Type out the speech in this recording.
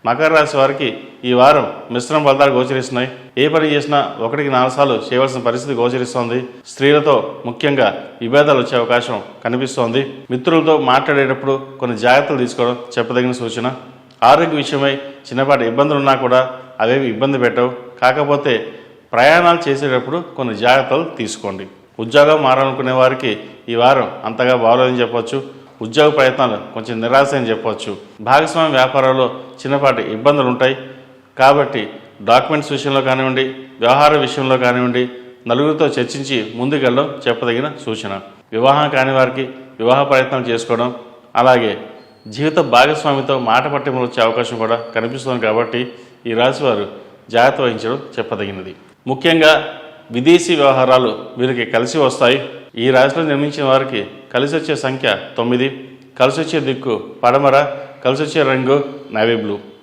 మకర రాశి వారికి ఈ వారం మిశ్రమ ఫలితాలు గోచరిస్తున్నాయి. ఏ పని చేసినా 1-4 సార్లు చేయవలసిన పరిస్థితి గోచరిస్తోంది. స్త్రీలతో ముఖ్యంగా విభేదాలు వచ్చే అవకాశం కనిపిస్తోంది. మిత్రులతో మాట్లాడేటప్పుడు కొన్ని జాగ్రత్తలు తీసుకోవడం చెప్పదగిన సూచన. ఆరోగ్య విషయమై చిన్నపాటి ఇబ్బందులు ఉన్నా కూడా అవేవి ఇబ్బంది పెట్టవు. కాకపోతే ప్రయాణాలు చేసేటప్పుడు కొన్ని జాగ్రత్తలు తీసుకోండి. ఉద్యోగం మారాలనుకునే వారికి ఈ వారం అంతగా బాగోలేదని చెప్పవచ్చు. ఉద్యోగ ప్రయత్నాలు కొంచెం నిరాశ అని చెప్పవచ్చు. భాగస్వామ్య వ్యాపారాల్లో చిన్నపాటి ఇబ్బందులు ఉంటాయి. కాబట్టి డాక్యుమెంట్స్ విషయంలో కానివ్వండి, వ్యవహార విషయంలో కానివ్వండి, నలుగురితో చర్చించి ముందుకెళ్ళడం చెప్పదగిన సూచన. వివాహం కాని వారికి వివాహ ప్రయత్నాలు చేసుకోవడం, అలాగే జీవిత భాగస్వామితో మాట పట్టింపులు వచ్చే అవకాశం కూడా కనిపిస్తుంది. కాబట్టి ఈ రాశి వారు జాగ్రత్త వహించడం చెప్పదగినది. ముఖ్యంగా విదేశీ వ్యవహారాలు వీరికి కలిసి వస్తాయి. ఈ రాశిలో నిర్మించిన వారికి కలిసి వచ్చే సంఖ్య 9, కలిసి వచ్చే దిక్కు పడమర, కలిసి వచ్చే రంగు నేవీ బ్లూ.